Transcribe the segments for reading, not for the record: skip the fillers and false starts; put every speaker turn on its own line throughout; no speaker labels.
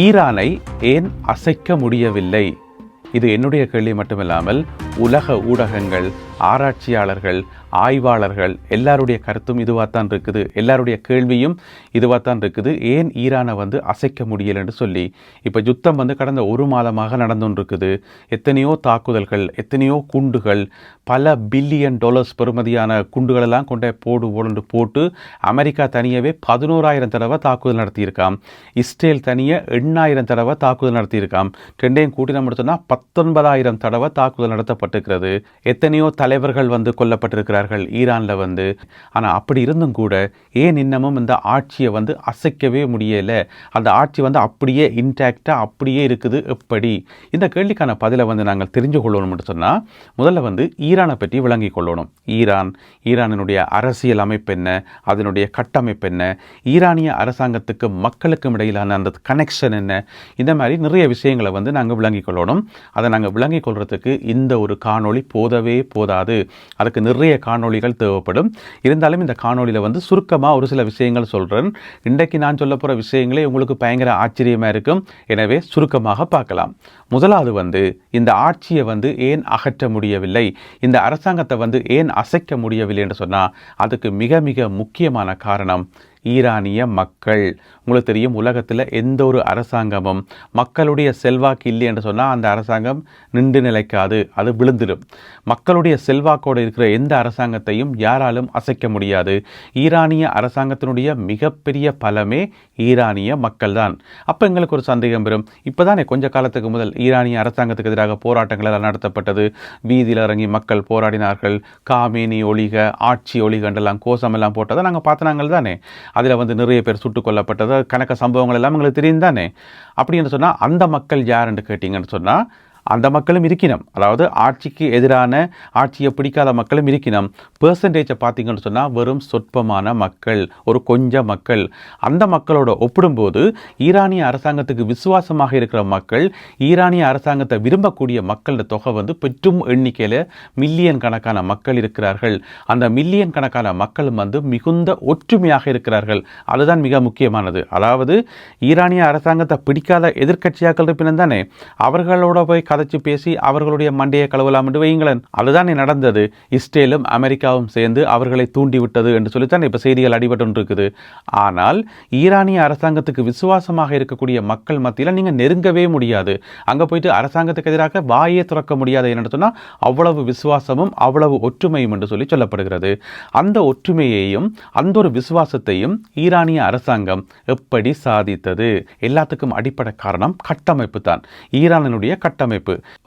ஈரானை ஏன் அசைக்க முடியவில்லை? இது என்னுடைய கேள்வி மட்டுமில்லாமல் உலக ஊடகங்கள், ஆராய்ச்சியாளர்கள், ஆய்வாளர்கள் எல்லாருடைய கருத்தும் இதுவாகத்தான் இருக்குது. எல்லாருடைய கேள்வியும் இதுவாகத்தான் இருக்குது. ஏன் ஈரானை அசைக்க முடியலைன்னு சொல்லி. இப்போ யுத்தம் கடந்த ஒரு மாதமாக நடந்துருக்குது. எத்தனையோ தாக்குதல்கள், எத்தனையோ குண்டுகள், பல பில்லியன் டாலர்ஸ் பெறுமதியான குண்டுகளெல்லாம் கொண்டே போட்டு அமெரிக்கா தனியவே 11,000 தடவை தாக்குதல் நடத்தியிருக்காம். இஸ்ரேல் தனியே 8,000 தடவை தாக்குதல் நடத்தியிருக்காம். ரெண்டையும் கூட்டி நம்ம எடுத்தோம்னா 19,000 தடவை தாக்குதல் நடத்தப்பட்டிருக்கிறது. எத்தனையோ தலைவர்கள் கொல்லப்பட்டிருக்கிறார்கள் ஈரான்ல. ஆனால் அப்படி இருந்தும் கூட ஏன் இன்னமும் இந்த ஆட்சியை அசைக்கவே முடியலை? அந்த ஆட்சி அப்படியே இன்டாக்டா அப்படியே இருக்குது. எப்படி? இந்த கேள்விக்கான பதிலை நாங்கள் தெரிஞ்சு கொள்ளணும் சொன்னால் முதல்ல ஈரானை பற்றி விளங்கி கொள்ளணும். ஈரானினுடைய அரசியல் அமைப்பு என்ன, அதனுடைய கட்டமைப்பு என்ன, ஈரானிய அரசாங்கத்துக்கு மக்களுக்கும் இடையிலான அந்த கனெக்ஷன் என்ன, இந்த மாதிரி நிறைய விஷயங்களை நாங்கள் விளங்கி கொள்ளணும். அதை நாங்கள் விளங்கி கொள்றதுக்கு இந்த ஒரு காணொளி போதவே போதாது. அதுக்கு நிறைய காணொளிகள் தேவைப்படும். இருந்தாலும் இந்த காணொளியில் சுருக்கமாக ஒரு சில விஷயங்கள் சொல்கிறேன். இன்றைக்கு நான் சொல்ல போகிற விஷயங்களே உங்களுக்கு பயங்கர ஆச்சரியமாக இருக்கும். எனவே சுருக்கமாக பார்க்கலாம். முதலாவது இந்த ஆட்சியை ஏன் அகற்ற முடியவில்லை, இந்த அரசாங்கத்தை ஏன் அசைக்க முடியவில்லை என்று சொன்னால் அதுக்கு மிக மிக முக்கியமான காரணம் ஈரானிய மக்கள். உங்களுக்கு தெரியும், உலகத்தில் எந்த ஒரு அரசாங்கமும் மக்களுடைய செல்வாக்கு இல்லை என்று சொன்னால் அந்த அரசாங்கம் நின்று நிலைக்காது, அது விழுந்துடும். மக்களுடைய செல்வாக்கோடு இருக்கிற எந்த அரசாங்கத்தையும் யாராலும் அசைக்க முடியாது. ஈரானிய அரசாங்கத்தினுடைய மிகப்பெரிய பலமே ஈரானிய மக்கள் தான். அப்போ எங்களுக்கு ஒரு சந்தேகம் வரும். இப்போ தானே கொஞ்ச காலத்துக்கு முதல் ஈரானிய அரசாங்கத்துக்கு எதிராக போராட்டங்கள் எல்லாம் நடத்தப்பட்டது. வீதியில் இறங்கி மக்கள் போராடினார்கள். காமேனி ஒழிக, ஆட்சி ஒழிகண்டெல்லாம் கோஷமெல்லாம் போட்டதை நாங்கள் பார்த்தனாங்கள் தானே. அதில் நிறைய பேர் சுட்டுக் கொல்லப்பட்டது, கணக்க சம்பவங்கள் எல்லாம் எங்களுக்கு தெரியும் தானே. அப்படின்னு சொன்னால் அந்த மக்கள் யாருன்னு கேட்டிங்கன்னு சொன்னால் அந்த மக்களும் இருக்கணும். அதாவது ஆட்சிக்கு எதிரான, ஆட்சியை பிடிக்காத மக்களும் இருக்கணும். பெர்சன்டேஜை பார்த்தீங்கன்னு சொன்னால் வெறும் சொற்பமான மக்கள், ஒரு கொஞ்சம் மக்கள். அந்த மக்களோட ஒப்பிடும்போது ஈரானிய அரசாங்கத்துக்கு விசுவாசமாக இருக்கிற மக்கள், ஈரானிய அரசாங்கத்தை விரும்பக்கூடிய மக்களோட தொகை பெற்றும் எண்ணிக்கையில் மில்லியன் கணக்கான மக்கள் இருக்கிறார்கள். அந்த மில்லியன் கணக்கான மக்களும் மிகுந்த ஒற்றுமையாக இருக்கிறார்கள். அதுதான் மிக முக்கியமானது. அதாவது ஈரானிய அரசாங்கத்தை பிடிக்காத எதிர்க்கட்சியாக்கள் இருப்பினும் தானே அவர்களோட போய் கதைச்சு பேசி அவர்களுடைய மண்டையை கழுவலாம் என்று வைங்களேன். அதுதான் நடந்தது. இஸ்ரேலும் அமெரிக்காவும் சேர்ந்து அவர்களை தூண்டிவிட்டது என்று சொல்லித்தான் இப்போ செய்திகள் அடிபட்டு இருக்குது. ஆனால் ஈரானிய அரசாங்கத்துக்கு விசுவாசமாக இருக்கக்கூடிய மக்கள் மத்தியில் நீங்கள் நெருங்கவே முடியாது. அங்கே போயிட்டு அரசாங்கத்துக்கு எதிராக வாயே திறக்க முடியாது. என்னென்னு சொன்னால் அவ்வளவு விசுவாசமும் அவ்வளவு ஒற்றுமையும் என்று சொல்லப்படுகிறது. அந்த ஒற்றுமையையும் அந்த ஒரு விசுவாசத்தையும் ஈரானிய அரசாங்கம் எப்படி சாதித்தது? எல்லாத்துக்கும் அடிப்படை காரணம் கட்டமைப்பு தான், ஈரானினுடைய கட்டமைப்பு.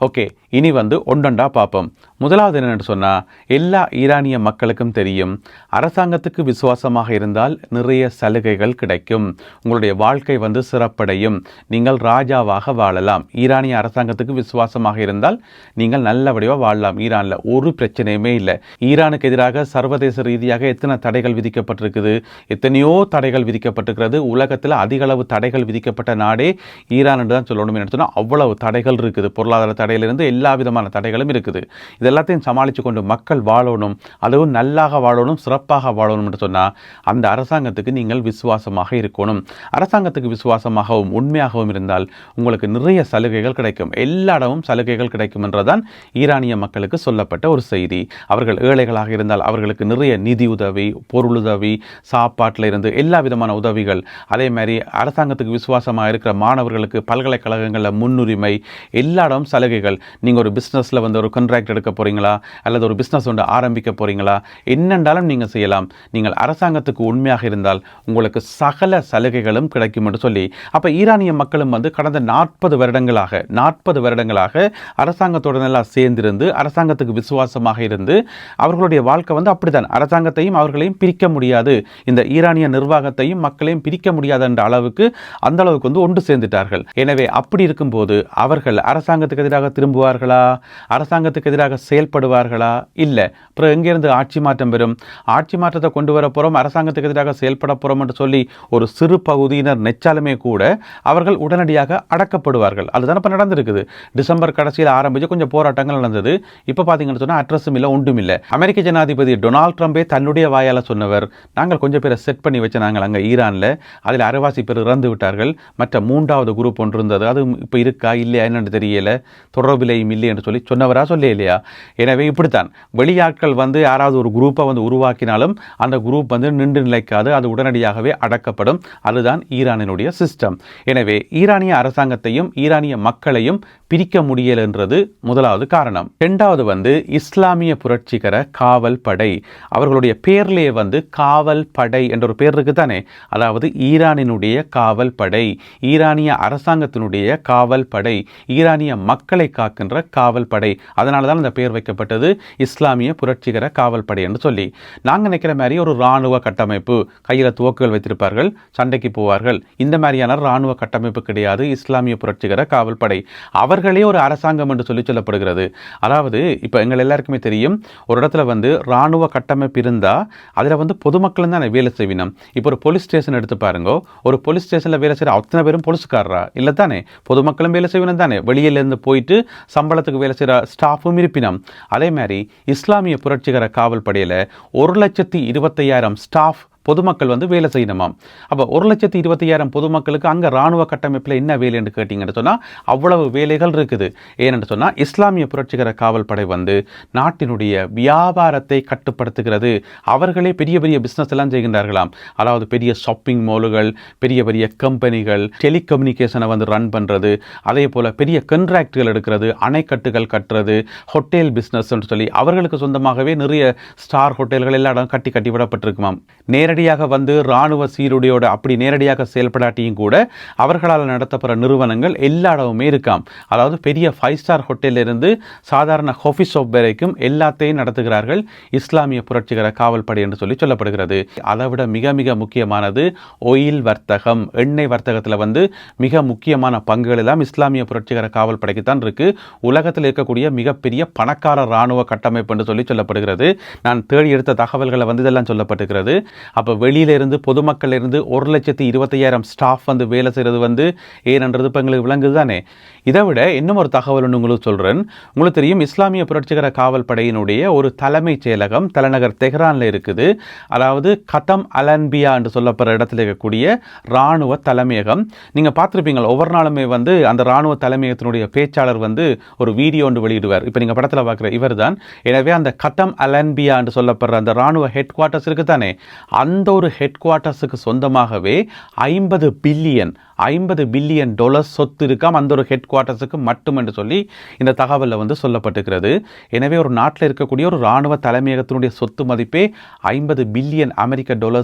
ஓகே, இனி ஒன்றொண்டா பார்ப்போம். முதலாவது என்னென்னு சொன்னால், எல்லா ஈரானிய மக்களுக்கும் தெரியும், அரசாங்கத்துக்கு விசுவாசமாக இருந்தால் நிறைய சலுகைகள் கிடைக்கும். உங்களுடைய வாழ்க்கை சிறப்படையும். நீங்கள் ராஜாவாக வாழலாம். ஈரானிய அரசாங்கத்துக்கு விசுவாசமாக இருந்தால் நீங்கள் நல்லபடியாக வாழலாம். ஈரானில் ஒரு பிரச்சனையுமே இல்லை. ஈரானுக்கு எதிராக சர்வதேச ரீதியாக எத்தனை தடைகள் விதிக்கப்பட்டிருக்குது, எத்தனையோ தடைகள் விதிக்கப்பட்டிருக்கிறது. உலகத்தில் அதிக அளவு தடைகள் விதிக்கப்பட்ட நாடே ஈரான் என்று தான் சொல்லணும். என்ன சொன்னால் அவ்வளவு தடைகள் இருக்குது. பொருளாதார தடையிலிருந்து எல்லா விதமான தடைகளும் இருக்குது. இதெல்லாத்தையும் சமாளித்து கொண்டு மக்கள் வாழணும், அதுவும் நல்லாக வாழணும், சிறப்பாக வாழணும் என்று சொன்னால் அந்த அரசாங்கத்துக்கு நீங்கள் விசுவாசமாக இருக்கணும். அரசாங்கத்துக்கு விசுவாசமாகவும் உண்மையாகவும் இருந்தால் உங்களுக்கு நிறைய சலுகைகள் கிடைக்கும். எல்லா இடமும் சலுகைகள் கிடைக்கும் என்றதான் ஈரானிய மக்களுக்கு சொல்லப்பட்ட ஒரு செய்தி. அவர்கள் ஏழைகளாக இருந்தால் அவர்களுக்கு நிறைய நிதி உதவி, பொருளுதவி, சாப்பாட்டில் இருந்து எல்லா விதமான உதவிகள். அதே மாதிரி அரசாங்கத்துக்கு விசுவாசமாக இருக்கிற மாணவர்களுக்கு பல்கலைக்கழகங்களில் முன்னுரிமை, எல்லா இடமும் சலுகைகள். நீங்கள் ஒரு பிஸ்னஸில் ஒரு கான்ட்ராக்ட் எடுக்க போகிறீங்களா, அல்லது ஒரு பிஸ்னஸ் ஆரம்பிக்க போகிறீங்களா, என்னென்றாலும் நீங்கள் செய்யலாம். நீங்கள் அரசாங்கத்துக்கு உண்மையாக இருந்தால் உங்களுக்கு சகல சலுகைகளும் கிடைக்கும் என்று சொல்லி. அப்போ ஈரானிய மக்களும் கடந்த 40 வருடங்களாக அரசாங்கத்தோடு நல்லா சேர்ந்திருந்து அரசாங்கத்துக்கு விசுவாசமாக இருந்து அவர்களுடைய வாழ்க்கை அப்படித்தான். அரசாங்கத்தையும் அவர்களையும் பிரிக்க முடியாது, இந்த ஈரானிய நிர்வாகத்தையும் மக்களையும் பிரிக்க முடியாது என்ற அளவுக்கு அந்த அளவுக்கு ஒன்று சேர்ந்துட்டார்கள். எனவே அப்படி இருக்கும்போது அவர்கள் அரசாங்கத்துக்கு அரசாங்கத்துக்கு எதிராக திரும்புவார்களா? அரசாங்கத்துக்கு எதிராக செயல்படுவார்களா? இல்லை. அப்புறம் எங்கேருந்து ஆட்சி மாற்றம் பெறும்? ஆட்சி மாற்றத்தை கொண்டு வர போகிறோம், அரசாங்கத்துக்கு எதிராக செயல்பட போகிறோம் என்று சொல்லி ஒரு சிறு பகுதியினர் நெச்சாலுமே கூட அவர்கள் உடனடியாக அடக்கப்படுவார்கள். அதுதான் இப்போ நடந்திருக்குது. டிசம்பர் கடைசியில் ஆரம்பித்து கொஞ்சம் போராட்டங்கள் நடந்தது. இப்போ பார்த்தீங்கன்னு சொன்னால் அட்ரஸும் இல்லை, ஒன்றும் இல்லை. அமெரிக்க ஜனாதிபதி டொனால்ட் ட்ரம்பே தன்னுடைய வாயால் சொன்னவர், நாங்கள் கொஞ்சம் பேரை செட் பண்ணி வச்ச நாங்கள் அங்கே ஈரானில், அதில் அரைவாசி பேர் இறந்து விட்டார்கள், மற்ற 3வது குரூப் ஒன்று இருந்தது, அது இப்போ இருக்கா இல்லையா என்னென்னு தெரியல, தொடர்பிலையும் இல்லை என்று சொல்லி சொன்னவரா சொல்ல இல்லையா? எனவே இப்படித்தான் வெளியாட்கள் வந்து யாராவது ஒரு குரூப்பை வந்து உருவாக்கினாலும் அந்த குரூப் வந்து நின்று நிலைக்காது, அது உடனடியாகவே அடக்கப்படும். அதுதான் ஈரானினுடைய சிஸ்டம். எனவே ஈரானிய அரசாங்கத்தையும் ஈரானிய மக்களையும் பிரிக்க முடியல என்றது முதலாவது காரணம். இரண்டாவது வந்து இஸ்லாமிய புரட்சிகர காவல் படை. அவர்களுடைய பேர்லேயே வந்து காவல் படை என்ற ஒரு பேர் இருக்கு தானே, அதாவது ஈரானினுடைய காவல் படை, ஈரானிய அரசாங்கத்தினுடைய காவல் படை, ஈரானிய மக்களை காக்கின்ற காவல் படை. அதனால தான் அந்த பெயர் வைக்கப்பட்டது இஸ்லாமிய புரட்சிகர காவல் படை என்று சொல்லி. நாங்கள் நினைக்கிற மாதிரி ஒரு இராணுவ கட்டமைப்பு, கையில் துவக்குகள் வைத்திருப்பார்கள், சண்டைக்கு போவார்கள், இந்த மாதிரியான இராணுவ கட்டமைப்பு கிடையாது இஸ்லாமிய புரட்சிகர காவல் படை. அவர்களே ஒரு அரசாங்கம் என்று சொல்லப்படுகிறது. அதாவது இப்போ எங்கள் எல்லாருக்குமே தெரியும், ஒரு இடத்துல வந்து இராணுவ கட்டமைப்பு இருந்தால் அதில் வந்து பொதுமக்களும் தான் வேலை செய்வினோம். இப்போ ஒரு போலீஸ் ஸ்டேஷன் எடுத்து பாருங்க, ஒரு போலீஸ் ஸ்டேஷனில் வேலை செய்கிற அத்தனை பேரும் போலீஸ்காரரா இல்லை தானே? பொதுமக்களும் வேலை செய்வினம் தானே, வெளியிலேருந்து போயிட்டு சம்பளத்துக்கு வேலை செய்கிற ஸ்டாஃபும் இருப்பினம். அதே மாதிரி இஸ்லாமிய புரட்சிகர காவல் படையில் 1,20,000 ஸ்டாஃப் பொதுமக்கள் வந்து வேலை செய்யணுமாம். அப்போ 1,20,000 பொதுமக்களுக்கு அங்கே இராணுவ கட்டமைப்பில் என்ன வேலை என்று கேட்டிங்கன்னு சொன்னால் அவ்வளவு வேலைகள் இருக்குது. ஏனென்று சொன்னால் இஸ்லாமிய புரட்சிகர காவல் படை வந்து நாட்டினுடைய வியாபாரத்தை கட்டுப்படுத்துகிறது. அவர்களே பெரிய பெரிய பிஸ்னஸ் எல்லாம் செய்கின்றார்களாம். அதாவது பெரிய ஷாப்பிங் மால்கள், பெரிய பெரிய கம்பெனிகள், டெலிகம்யூனிகேஷனை வந்து ரன் பண்ணுறது, அதே போல் பெரிய கண்ட்ராக்டுகள் எடுக்கிறது, அணைக்கட்டுகள் கட்டுறது, ஹோட்டல் பிஸ்னஸ் என்று சொல்லி அவர்களுக்கு சொந்தமாகவே நிறைய ஸ்டார் ஹோட்டல்கள் எல்லா இடம் கட்டி விடப்பட்டிருக்குமாம். நேரடியாக வந்து இராணுவ சீருடையோட அப்படி நேரடியாக செயல்படாட்டியும் கூட அவர்களால் நடத்தப்படுற நிறுவனங்கள் எல்லா இடமுமே இருக்காம். அதாவது பெரிய 5 ஸ்டார் ஹோட்டலில் இருந்து சாதாரண காஃபி ஷாப் வரைக்கும் எல்லாத்தையும் நடத்துகிறார்கள் இஸ்லாமிய புரட்சிகர காவல் படை என்று சொல்லி சொல்லப்படுகிறது. அதை விட மிக மிக முக்கியமானது ஆயில் வர்த்தகம், எண்ணெய் வர்த்தகத்தில் வந்து மிக முக்கியமான பங்குகள் எல்லாம் இஸ்லாமிய புரட்சிகர காவல் படைக்கு தான் இருக்கு. உலகத்தில் இருக்கக்கூடிய மிகப்பெரிய பணக்கார இராணுவ கட்டமைப்பு என்று சொல்லி சொல்லப்படுகிறது. நான் தேடி எடுத்த தகவல்களை வந்து இதெல்லாம் சொல்லப்பட்டிருக்கிறது. அப்போ வெளியிலிருந்து பொதுமக்கள் இருந்து 1,20,000 ஸ்டாஃப் வந்து வேலை செய்கிறது வந்து ஏனென்றது இப்போ எங்களுக்கு விளங்குது தானே. இதை விட இன்னும் ஒரு தகவல் ஒன்று உங்களுக்கு சொல்கிறேன். உங்களுக்கு தெரியும், இஸ்லாமிய புரட்சிகர காவல் படையினுடைய ஒரு தலைமைச் செயலகம் தலைநகர் தெஹ்ரானில் இருக்குது. அதாவது கதம் அலன்பியா என்று சொல்லப்படுற இடத்துல இருக்கக்கூடிய இராணுவ தலைமையகம். நீங்கள் பார்த்துருப்பீங்க, ஒவ்வொரு நாளுமே வந்து அந்த இராணுவ தலைமையகத்தினுடைய பேச்சாளர் வந்து ஒரு வீடியோ ஒன்று வெளியிடுவார். இப்போ நீங்கள் படத்தில் பார்க்குற இவர் தான். எனவே அந்த கதம் அலன்பியா என்று சொல்லப்படுற அந்த இராணுவ ஹெட் குவார்ட்டர்ஸ் இருக்குது தானே, அந்த ஒரு ஹெட் குவார்ட்டர்ஸுக்கு சொந்தமாகவே $50 பில்லியன் சொத்து இருக்காம் அந்த ஒரு ஹெட் குவார்ட்டர்ஸுக்கு மட்டும் என்று சொல்லி இந்த தகவலில் வந்து சொல்லப்பட்டிருக்கிறது. எனவே ஒரு நாட்டில் இருக்கக்கூடிய ஒரு இராணுவ தலைமையகத்தினுடைய சொத்து மதிப்பே $50 பில்லியன்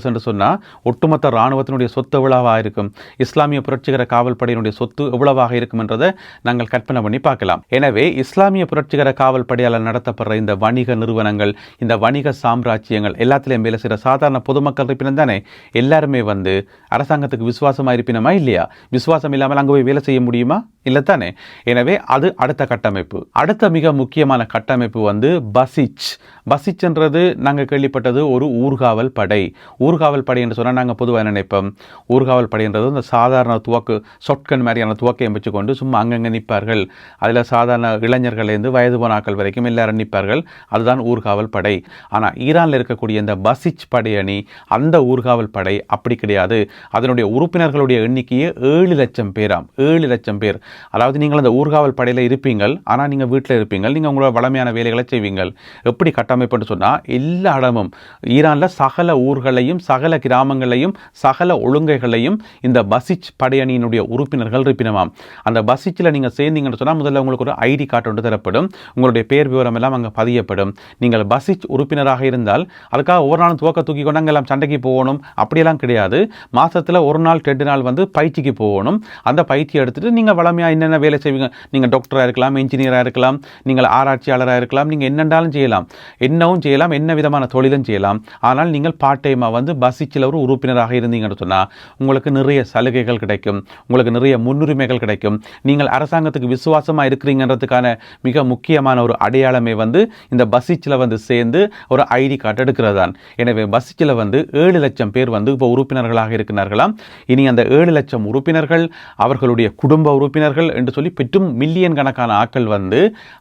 என்று சொன்னால் ஒட்டுமொத்த இராணுவத்தினுடைய சொத்து எவ்வளவாக இருக்கும், இஸ்லாமிய புரட்சிகர காவல் படையினுடைய சொத்து எவ்வளவாக இருக்கும் என்றதை நாங்கள் கற்பனை பண்ணி பார்க்கலாம். எனவே இஸ்லாமிய புரட்சிகர காவல் படையால் நடத்தப்படுற இந்த வணிக நிறுவனங்கள், இந்த வணிக சாம்ராஜ்யங்கள் எல்லாத்திலையும் வேலை செய்கிற சாதாரண பொதுமக்கள் இருப்பினும் தானே எல்லாருமே வந்து அரசாங்கத்துக்கு விசுவாசமாக இருப்பினமா இல்லையா? விசுவாசம் இல்லாமல் அங்கே போய் வேலை செய்ய முடியுமா? இல்லை தானே. எனவே அது அடுத்த கட்டமைப்பு. அடுத்த மிக முக்கியமான கட்டமைப்பு வந்து பசிச் என்றது நாங்கள் கேள்விப்பட்டது ஒரு ஊர்காவல் படை. ஊர்காவல் படை என்று சொன்னால் நாங்கள் பொதுவாக நினைப்போம், ஊர்காவல் படைன்றது இந்த சாதாரண துவக்கு சொட்கன் மாதிரியான துவக்கையும் வச்சுக்கொண்டு சும்மா அங்கங்கே நிற்பார்கள். அதில் சாதாரண இளைஞர்களேருந்து வயது போனாக்கள் வரைக்கும் எல்லாரும் நிற்பார்கள். அதுதான் ஊர்காவல் படை. ஆனால் ஈரானில் இருக்கக்கூடிய இந்த பசிச் படையணி, அந்த ஊர்காவல் படை அப்படி கிடையாது. அதனுடைய உறுப்பினர்களுடைய எண்ணிக்கையே 7 லட்சம் பேராம். 7 லட்சம் பேர். அதாவது நீங்கள் அந்த ஊர்காவல் படையில் இருப்பீங்கள், ஆனால் நீங்கள் வீட்டில் இருப்பீங்கள், நீங்கள் உங்களோட வளமையான வேலைகளை செய்வீங்கள். எப்படி கட்டமைப்புன்னு சொன்னால் எல்லா இடமும் ஈரானில் சகல ஊர்களையும் சகல கிராமங்களையும் சகல ஒழுங்கைகளையும் இந்த பசிச் படையணியினுடைய உறுப்பினர்கள் இருப்பினமாம். அந்த பசிச்சில் நீங்கள் சேர்ந்தீங்கன்னு சொன்னால் முதல்ல உங்களுக்கு ஒரு ஐடி கார்டு ஒன்று தரப்படும், உங்களுடைய பேர் விவரம் எல்லாம் அங்கே பதியப்படும். நீங்கள் பசிச் உறுப்பினராக இருந்தால் அதுக்காக ஒவ்வொரு நாளும் தூக்கி கொண்டு அங்கே எல்லாம் சண்டைக்கு போகணும் அப்படியெல்லாம் கிடையாது. மாதத்தில் ஒரு நாள் 2 நாள் வந்து பயிற்சிக்கு போகணும். அந்த பயிற்சி எடுத்துகிட்டு நீங்கள் வளமையாக என்னென்ன வேலை செய்வீங்க, நீங்கள் டாக்டராக இருக்கலாம், இன்ஜினியராக இருக்கலாம், நீங்கள் ஆராய்ச்சியாளராக இருக்கலாம், நீங்கள் என்னென்றாலும் செய்யலாம், என்னவும் செய்யலாம், என்ன விதமான தொழிலும் செய்யலாம். ஆனால் நீங்கள் பார்ட் டைமாக வந்து பசிச்சில் ஒரு உறுப்பினராக இருந்தீங்கன்னு சொன்னால் உங்களுக்கு நிறைய சலுகைகள் கிடைக்கும், உங்களுக்கு நிறைய முன்னுரிமைகள் கிடைக்கும். நீங்கள் அரசாங்கத்துக்கு விசுவாசமாக இருக்கிறீங்கன்றதுக்கான மிக முக்கியமான ஒரு அடையாளமே வந்து இந்த பசிச்சில் வந்து சேர்ந்து ஒரு ஐடி கார்டு எடுக்கிறது தான். எனவே பசிச்சில் வந்து 7 லட்சம் பேர் வந்து இப்போ உறுப்பினர்களாக இருக்கிறார்களாம். இனி அந்த 7 லட்சம் உறுப்பினர்கள், அவர்களுடைய குடும்ப உறுப்பினர்கள் என்று சொல்லி பெற்றும் மில்லியன் கணக்கான ஆட்கள் வந்து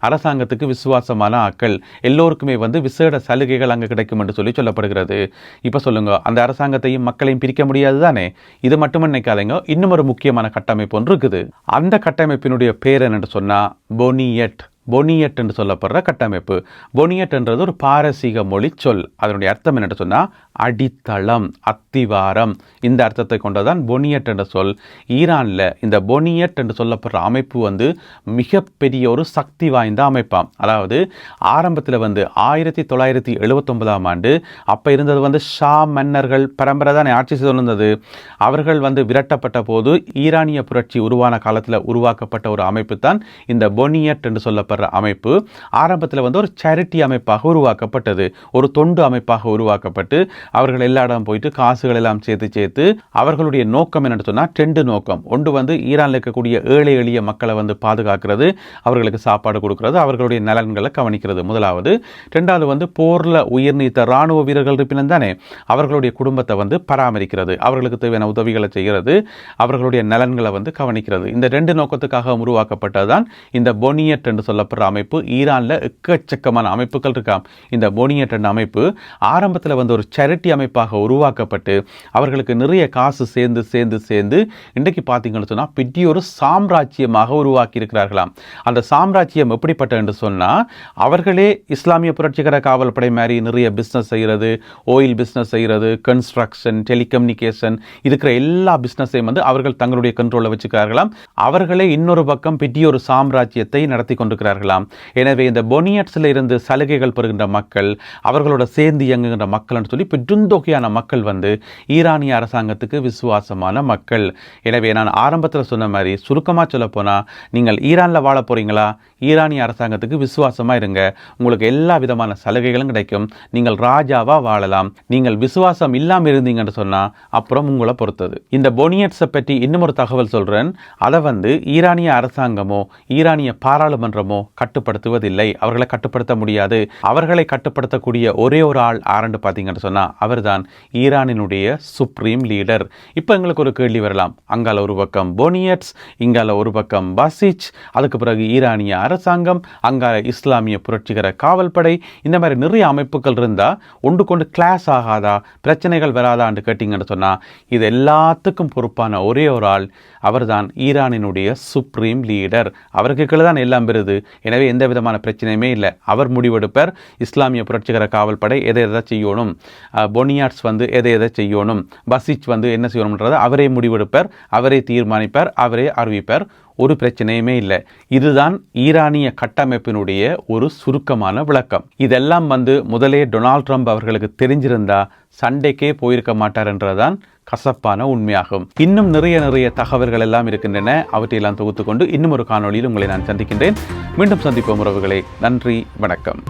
அரசாங்கத்துக்கு விசுவாசமான ஆட்கள், எல்லோருக்குமே வந்து விசேட சலுகைகள் அங்கே கிடைக்கும் என்று சொல்லி சொல்லப்படுகிறது. இப்போ சொல்லுங்க, அந்த அரசாங்கத்தையும் மக்களையும் பிரிக்க முடியாது தானே? இது மட்டும் நினைக்காதீங்க, இன்னும் ஒரு முக்கியமான கட்டமைப்பு ஒன்று இருக்குது. அந்த கட்டமைப்பினுடைய பேர் என்னென்று சொன்னால் பொனியட். பொனியட் என்று சொல்லப்படுற கட்டமைப்பு. பொனியட் என்றது ஒரு பாரசீக மொழி சொல். அதனுடைய அர்த்தம் என்னென்னு சொன்னால் அடித்தளம், அத்திவாரம். இந்த அர்த்தத்தை கொண்டதான் பொனியட் என்ற சொல். ஈரானில் இந்த பொனியட் என்று சொல்லப்படுற அமைப்பு வந்து மிகப்பெரிய ஒரு சக்தி வாய்ந்த அமைப்பாம். அதாவது ஆரம்பத்தில் வந்து 1979ஆம் ஆண்டு அப்போ இருந்தது வந்து ஷா மன்னர்கள் பரம்பரை தான் ஆட்சி செய்து வந்தது. அவர்கள் வந்து விரட்டப்பட்ட போது ஈரானிய புரட்சி உருவான காலத்தில் உருவாக்கப்பட்ட ஒரு அமைப்பு தான் இந்த பொனியட் என்று சொல்லப்படுற அமைப்பு. ஆரம்பத்தில் வந்து ஒரு சேரிட்டி அமைப்பாக உருவாக்கப்பட்டது, ஒரு தொண்டு அமைப்பாக உருவாக்கப்பட்டு அவர்கள் எல்லா இடம் போயிட்டு காசுகள் எல்லாம் சேர்த்து அவர்களுடைய நோக்கம் என்னன்னு சொன்னால் 2 நோக்கம். ஒன்று வந்து ஈரானில் இருக்கக்கூடிய ஏழை எளிய மக்களை வந்து பாதுகாக்கிறது, அவர்களுக்கு சாப்பாடு கொடுக்கிறது, அவர்களுடைய நலன்களை கவனிக்கிறது முதலாவது. 2வது வந்து போரில் உயிர் நீத்த இராணுவ வீரர்கள் இருப்பினும் தானே, அவர்களுடைய குடும்பத்தை வந்து பராமரிக்கிறது, அவர்களுக்கு தேவையான உதவிகளை செய்கிறது, அவர்களுடைய நலன்களை வந்து கவனிக்கிறது. இந்த 2 நோக்கத்துக்காக உருவாக்கப்பட்டதுதான் இந்த பொனியட் என்று சொல்லப்படுற அமைப்பு. ஈரானில் எக்கச்சக்கமான அமைப்புகள் இருக்காம். இந்த பொனியட் என்ற அமைப்பு ஆரம்பத்தில் வந்து ஒரு சேரிட்டி அமைப்பாக உருவாக்கப்பட்டு அவர்களுக்கு நிறைய காசு சேர்ந்து இன்றைக்கு பார்த்தீங்கன்னு சொன்னால் பெரிய ஒரு சாம்ராஜ்யமாக உருவாக்கி இருக்கிறார்களாம். அந்த சாம்ராஜ்யம் எப்படிப்பட்ட என்று சொன்னால், அவர்களே இஸ்லாமிய புரட்சிகர காவல் படை மாதிரி நிறைய பிஸ்னஸ் செய்கிறது, ஆயில் பிஸ்னஸ் செய்கிறது, கன்ஸ்ட்ரக்ஷன், டெலிகம்யூனிகேஷன், இருக்கிற எல்லா பிஸ்னஸையும் வந்து அவர்கள் தங்களுடைய கண்ட்ரோலில் வச்சுக்கிறார்களாம். அவர்களே இன்னொரு பக்கம் பெரிய ஒரு சாம்ராஜ்யத்தை நடத்தி கொண்டிருக்கிறார்களாம். எனவே இந்த பொனியட்ஸில் இருந்து சலுகைகள் பெறுகின்ற மக்கள், அவர்களோட சேர்ந்து இயங்குகின்ற மக்கள் சொல்லி பெருந்தொகையான மக்கள் வந்து ஈரானிய அரசாங்கத்துக்கு விசுவாசமான மக்கள். எனவே நான் ஆரம்பத்தில் சொன்ன மாதிரி சுருக்கமாக சொல்ல போனால், நீங்கள் ஈரானில் வாழ போறீங்களா, ஈரானிய அரசாங்கத்துக்கு விசுவாசமாக இருங்க, உங்களுக்கு எல்லா விதமான சலுகைகளும் கிடைக்கும், நீங்கள் ராஜாவா வாழலாம். நீங்கள் விசுவாசம் இல்லாமல் இருந்தீங்கன்னு சொன்னால் அப்புறம் உங்களை பொறுத்தது. இந்த பொனியட்ஸை பற்றி இன்னும் ஒரு தகவல் சொல்கிறேன். அதை வந்து ஈரானிய அரசாங்கமோ ஈரானிய பாராளுமன்றமோ கட்டுப்படுத்துவதில்லை, அவர்களை கட்டுப்படுத்த முடியாது. அவர்களை கட்டுப்படுத்தக்கூடிய ஒரே ஒரு ஆள் ஆரண்டு பார்த்தீங்கன்னு சொன்னால் அவர்தான் ஈரானினுடைய சுப்ரீம் லீடர். இப்போ எங்களுக்கு ஒரு கேள்வி வரலாம், அங்கால ஒரு பக்கம் பொனியட்ஸ், இங்கால ஒரு பக்கம் பசிச், அதுக்கு பிறகு ஈரானிய அரசாங்கம், அங்கால இஸ்லாமிய புரட்சிகர காவல் படை, இந்த மாதிரி நிறைய அமைப்புகள் இருந்தால் ஒன்று கொண்டு கிளாஸ் ஆகாதா, பிரச்சனைகள் வராதான்னு கேட்டிங்கன்னு சொன்னால் இது எல்லாத்துக்கும் பொறுப்பான ஒரே ஒரு ஆள், அவர்தான் ஈரானினுடைய சுப்ரீம் லீடர். அவருக்கு கீழே தான் எல்லாம் பெறுது. எனவே எந்த விதமான பிரச்சனையுமே இல்லை. அவர் முடிவெடுப்பார். இஸ்லாமிய புரட்சிகர காவல் படை எதை செய்யணும், பொனியாட்ஸ் வந்து எதை செய்யணும், பசிச் வந்து என்ன செய்யணும்ன்றதை அவரே முடிவெடுப்பார், அவரே தீர்மானிப்பார், அவரே அறிவிப்பார். ஒரு பிரச்சனையுமே இல்லை. இதுதான் ஈரானிய கட்டமைப்பினுடைய ஒரு சுருக்கமான விளக்கம். இதெல்லாம் வந்து முதலே டொனால்ட் ட்ரம்ப் அவர்களுக்கு தெரிஞ்சிருந்தா சண்டைக்கே போயிருக்க மாட்டார் என்றதான் கசப்பான உண்மையாகும். இன்னும் நிறைய தகவல்கள் எல்லாம் இருக்கின்றன. அவற்றையெல்லாம் தொகுத்து கொண்டு இன்னும் ஒரு காணொளியில் உங்களை நான் சந்திக்கின்றேன். மீண்டும் சந்திப்போம் உறவுகளே. நன்றி, வணக்கம்.